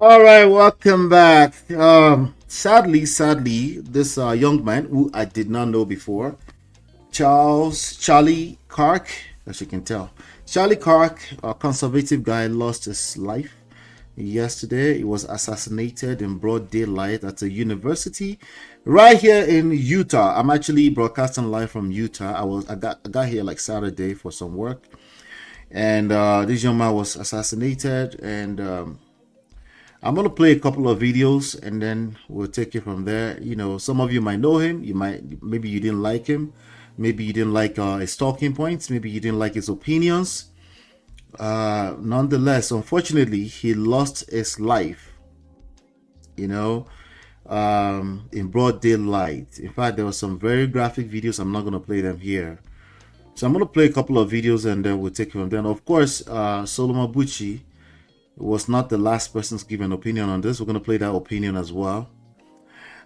All right, welcome back. Sadly, this young man who I did not know before, Charlie Kirk, as you can tell, Charlie Kirk, a conservative guy, lost his life yesterday. He was assassinated in broad daylight at a university right here in Utah. I'm actually broadcasting live from Utah. I got here like Saturday for some work, and this young man was assassinated, and I'm gonna play a couple of videos and then we'll take it from there. Some of you might know him. Maybe you didn't like him. Maybe you didn't like his talking points. Maybe you didn't like his opinions. Nonetheless, unfortunately, he lost his life. You know, in broad daylight. In fact, there were some very graphic videos. I'm not gonna play them here. So I'm gonna play a couple of videos and then we'll take it from there. And of course, Solomon Buchi was not the last person to give an opinion on this. We're going to play that opinion as well.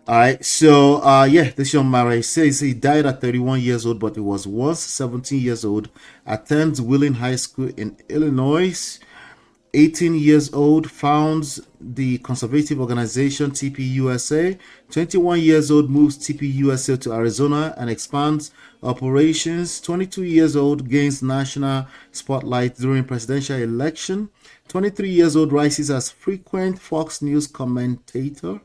All right. So, this young man says he died at 31 years old, but he was once 17 years old, attends Wheeling High School in Illinois. 18 years old, founds the conservative organization TPUSA. 21 years old, moves TPUSA to Arizona and expands operations. 22 years old, gains national spotlight during presidential election. 23 years old, rises as frequent Fox News commentator.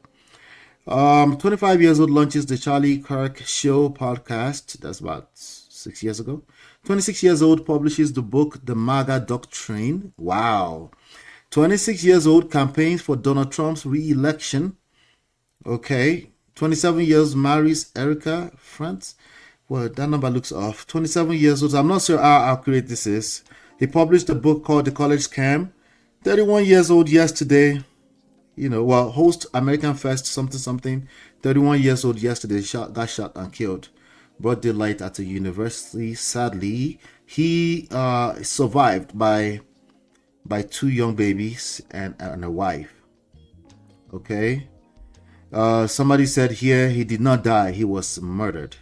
25 years old, launches the Charlie Kirk Show podcast. That's about 6 years ago. 26 years old, publishes the book The MAGA Doctrine. Wow. 26 years old, campaigns for Donald Trump's re-election. Okay. 27 years, marries Erica France. Well, that number looks off. 27 years old. I'm not sure how accurate this is. He published a book called The College Scam. 31 years old yesterday. Host American Fest something. 31 years old yesterday, got shot and killed. Broad daylight at a university. Sadly, he survived by two young babies and a wife. Okay. Somebody said here he did not die, he was murdered.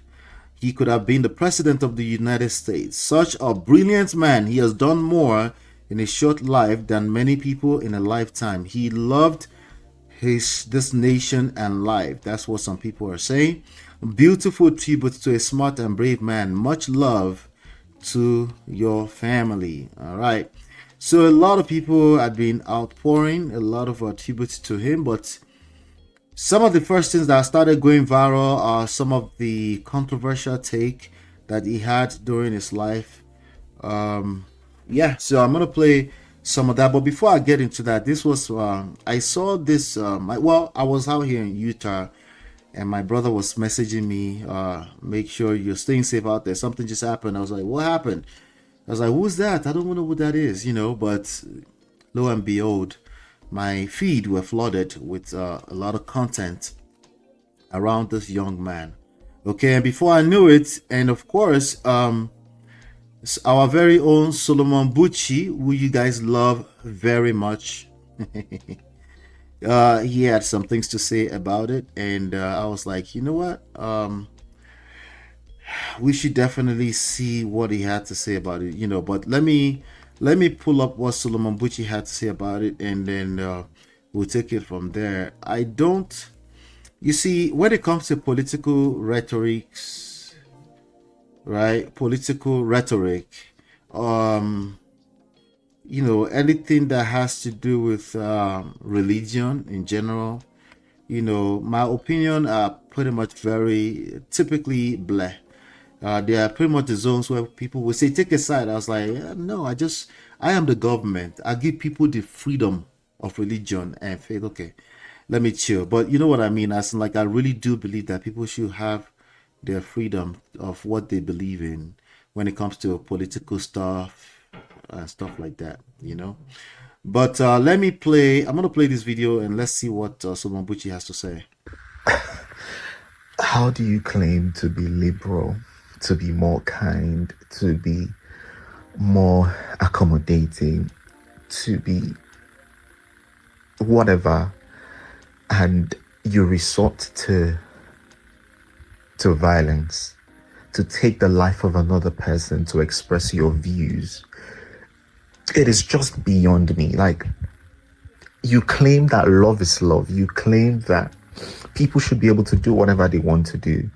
He could have been the president of the United States. Such a brilliant man. He has done more in a short life than many people in a lifetime. He loved this nation and life. That's what some people are saying. Beautiful tribute to a smart and brave man. Much love to your family. All right. So a lot of people have been outpouring a lot of tributes to him, but some of the first things that started going viral are some of the controversial take that he had during his life. So I'm gonna play some of that. But before I get into that, this was I saw this. I was out here in Utah, and my brother was messaging me, make sure you're staying safe out there. Something just happened. I was like, what happened? I was like, who's that? I don't know what that is, But lo and behold, my feed were flooded with a lot of content around this young man. Okay, and before I knew it, and of course, our very own Solomon Buchi, who you guys love very much. He had some things to say about it, and I was like, you know what? We should definitely see what he had to say about it, But let me pull up what Solomon Buchi had to say about it, and then we'll take it from there. You see, when it comes to political rhetorics, right? Political rhetoric, anything that has to do with religion in general, my opinion are pretty much very typically blah. They are pretty much the zones where people will say, take a side. I was like, no, I am the government. I give people the freedom of religion and faith. Okay, let me chill. But you know what I mean? As in, like, I really do believe that people should have their freedom of what they believe in when it comes to political stuff and stuff like that. But let me play. I'm gonna play this video and let's see what Solomon Buchi has to say. How do you claim to be liberal, to be more kind, to be more accommodating, to be whatever, and you resort to violence, to take the life of another person to express your views? It is just beyond me. Like, You claim that love is love. You claim that people should be able to do whatever they want to do.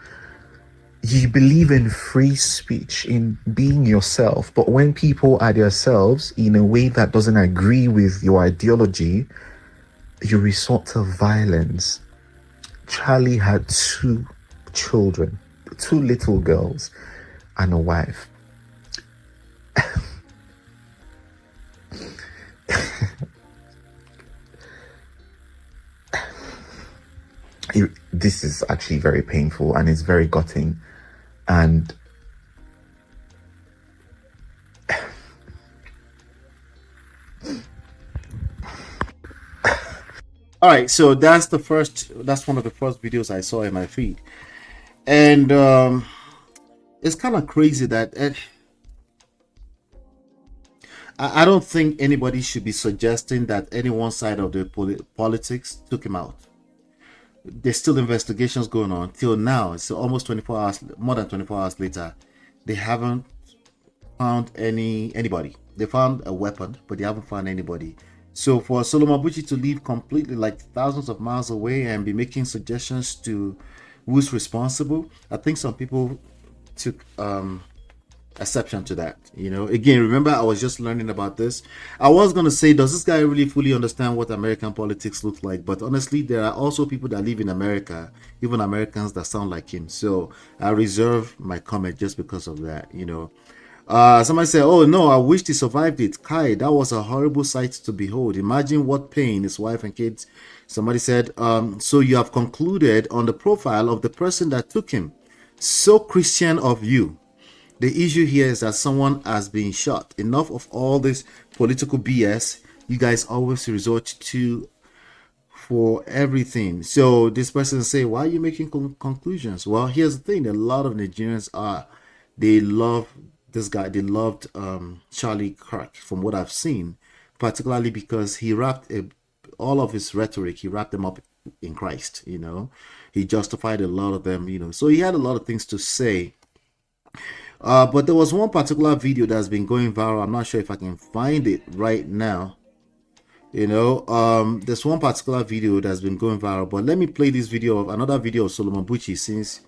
You believe in free speech, in being yourself. But when people are themselves in a way that doesn't agree with your ideology, you resort to violence. Charlie had 2 children, 2 little girls, and a wife. This is actually very painful and it's very gutting. And All right, so that's one of the first videos I saw in my feed, and it's kind of crazy that I don't think anybody should be suggesting that any one side of the politics took him out. There's still investigations going on till now. It's almost 24 hours, more than 24 hours later. They haven't found anybody. They found a weapon, but they haven't found anybody. So for Solomon Buchi to leave completely, like thousands of miles away, and be making suggestions to who's responsible, I think some people took exception to that. Again, remember, I was just learning about this. I was going to say, does this guy really fully understand what American politics looks like? But honestly, there are also people that live in America, even Americans, that sound like him. So I reserve my comment just because of that. Somebody said, oh no, I wished he survived it. Kai, that was a horrible sight to behold. Imagine what pain his wife and kids. Somebody said, so you have concluded on the profile of the person that took him. So Christian of you. The issue here is that someone has been shot. Enough of all this political BS you guys always resort to for everything. So this person say, why are you making conclusions? Well, here's the thing. A lot of Nigerians they love this guy. They loved Charlie Kirk, from what I've seen, particularly because he wrapped all of his rhetoric, he wrapped them up in Christ. He justified a lot of them. So he had a lot of things to say. But there was one particular video that's been going viral. I'm not sure if I can find it right now. There's one particular video that's been going viral. But let me play this video of another video of Solomon Buchi, since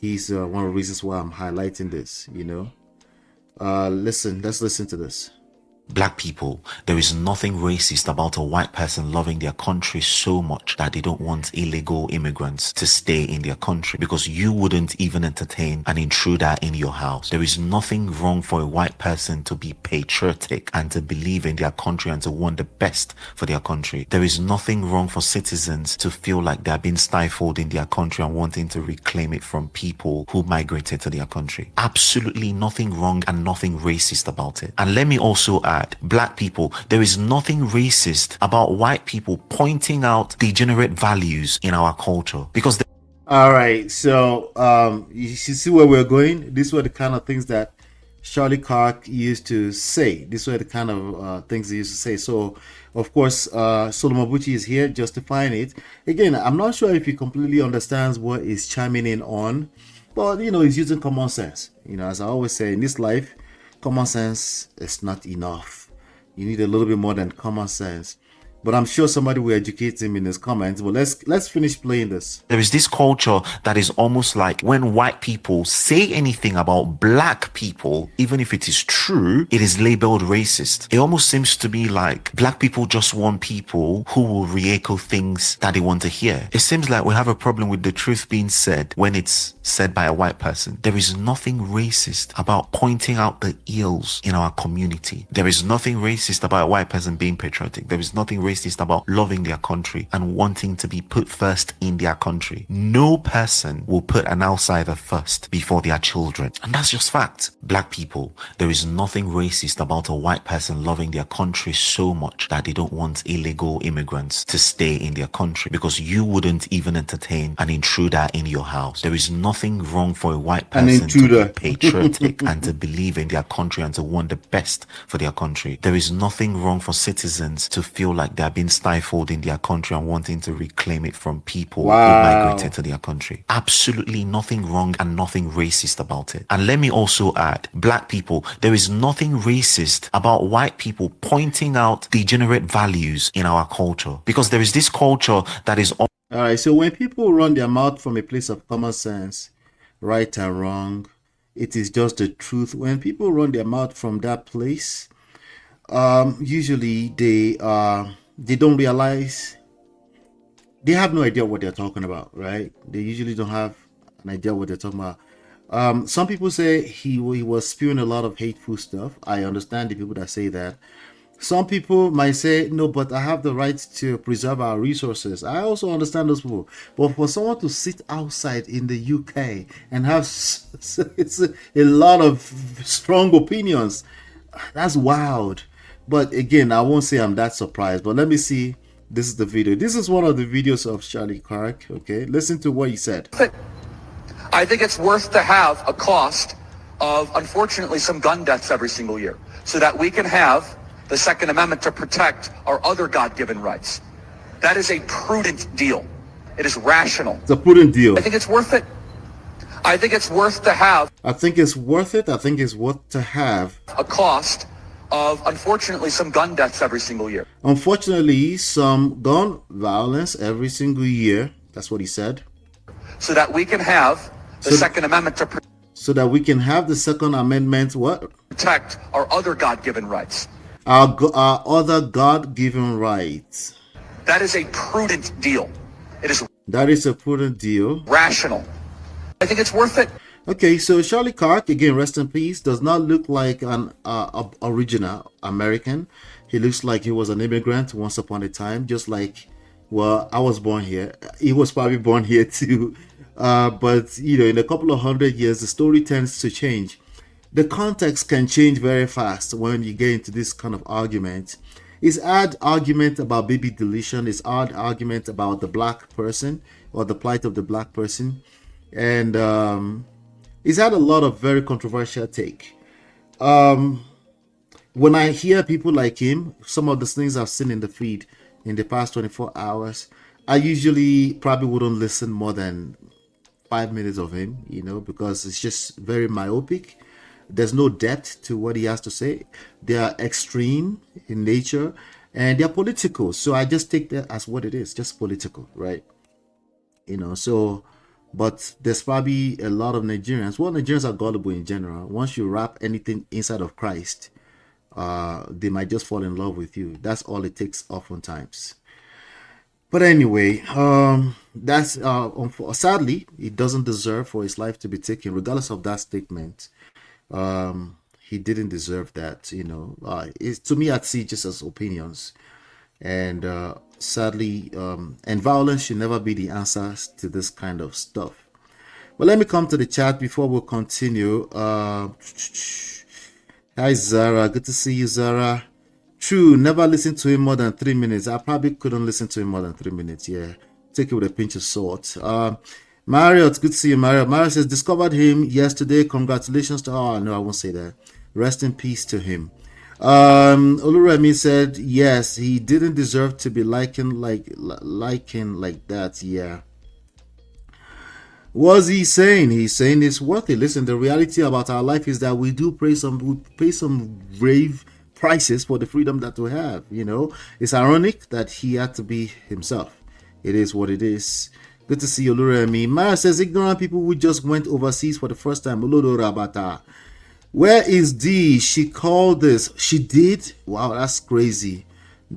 he's one of the reasons why I'm highlighting this. Let's listen to this. Black people, there is nothing racist about a white person loving their country so much that they don't want illegal immigrants to stay in their country, because you wouldn't even entertain an intruder in your house. There is nothing wrong for a white person to be patriotic and to believe in their country and to want the best for their country. There is nothing wrong for citizens to feel like they're being stifled in their country and wanting to reclaim it from people who migrated to their country. Absolutely nothing wrong and nothing racist about it. And let me also add, black people, there is nothing racist about white people pointing out degenerate values in our culture, because all right, so you see where we're going. These were the kind of things that Charlie Kirk used to say. These were the kind of things he used to say. So of course Solomon Buchi is here justifying it. Again, I'm not sure if he completely understands what he's chiming in on, but he's using common sense. As I always say, in this life, common sense is not enough. You need a little bit more than common sense. But I'm sure somebody will educate him in his comments. But let's finish playing this. There is this culture that is almost like when white people say anything about black people, even if it is true, it is labeled racist. It almost seems to be like black people just want people who will re-echo things that they want to hear. It seems like we have a problem with the truth being said when it's said by a white person. There is nothing racist about pointing out the ills in our community. There is nothing racist about a white person being patriotic. There is nothing racist about loving their country and wanting to be put first in their country. No person will put an outsider first before their children. And that's just fact. Black people, there is nothing racist about a white person loving their country so much that they don't want illegal immigrants to stay in their country, because you wouldn't even entertain an intruder in your house. There is nothing wrong for a white person to be patriotic and to believe in their country and to want the best for their country. There is nothing wrong for citizens to feel like they are being stifled in their country and wanting to reclaim it from people who Wow. migrated to their country. Absolutely nothing wrong and nothing racist about it. And let me also add, black people, there is nothing racist about white people pointing out degenerate values in our culture, because there is this culture that is... All right, so when people run their mouth from a place of common sense, right and wrong, it is just the truth. When people run their mouth from that place, usually they don't realize, they have no idea what they're talking about, right? They usually don't have an idea what they're talking about. Some people say he was spewing a lot of hateful stuff. I understand the people that say that. Some people might say, no, but I have the right to preserve our resources. I also understand those people. But for someone to sit outside in the UK and have it's a lot of strong opinions, that's wild. But again, I won't say I'm that surprised. But let me see. This is the video. This is one of the videos of Charlie Kirk. Okay, listen to what he said. I think it's worth to have a cost of, unfortunately, some gun deaths every single year, so that we can have the Second Amendment to protect our other God-given rights. That is a prudent deal. It is rational. It's a prudent deal. I think it's worth it. I think it's worth to have. I think it's worth it. I think it's worth to have a cost of, unfortunately, some gun deaths every single year. Unfortunately, some gun violence every single year. That's what he said. So that we can have the Second Amendment to so that we can have the Second Amendment what? Protect our other God-given rights. Our other God-given rights. That is a prudent deal. That is a prudent deal. Rational. I think it's worth it. Okay, so Charlie Kirk, again, rest in peace, does not look like an original American. He looks like he was an immigrant once upon a time, just like, well, I was born here. He was probably born here too. But, you know, in a couple of 100 years, the story tends to change. The context can change very fast when you get into this kind of argument. It's odd argument about baby deletion. It's odd argument about the black person or the plight of the black person. And he's had a lot of very controversial take. When I hear people like him, some of the things I've seen in the feed in the past 24 hours, I usually probably wouldn't listen more than 5 minutes of him, you know, because it's just very myopic. There's no depth to what he has to say. They are extreme in nature and they're political. So I just take that as what it is, just political, right? You know, so, but there's probably a lot of Nigerians. Well, Nigerians are gullible in general. Once you wrap anything inside of Christ, they might just fall in love with you. That's all it takes oftentimes. But anyway, that's sadly, he doesn't deserve for his life to be taken, regardless of that statement. He didn't deserve that, you know. To me, I'd see just as opinions, and sadly, and violence should never be the answers to this kind of stuff. But let me come to the chat before we continue. Hi Zara, good to see you, Zara. True, never listened to him more than 3 minutes. I probably couldn't listen to him more than 3 minutes. Yeah, take it with a pinch of salt. Marriott, good to see you, Marriott. Marriott says, discovered him yesterday. Congratulations to... Oh, no, I won't say that. Rest in peace to him. Oluremi said, yes, he didn't deserve to be likened like that. Yeah. What's he saying? He's saying it's worth it. Listen, the reality about our life is that we do pay some brave prices for the freedom that we have. You know, it's ironic that he had to be himself. It is what it is. Good to see you, Oluremi. Mara says, ignorant people who just went overseas for the first time. Olodo Rabata. Where is D? She called this. She did? Wow, that's crazy.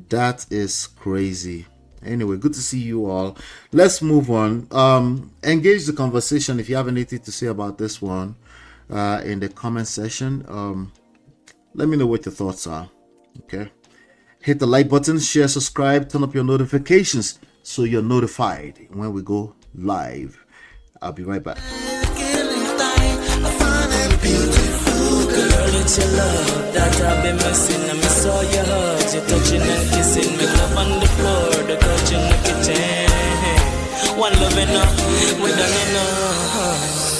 That is crazy. Anyway, good to see you all. Let's move on. Engage the conversation if you have anything to say about this one in the comment section. Let me know what your thoughts are. Okay. Hit the like button, share, subscribe, turn up your notifications so you're notified when we go live. I'll be right back. It's your love that I've been missing. I miss all your hugs, your touching and kissing. Make love on the floor, the couch in the kitchen. One love enough, we done enough.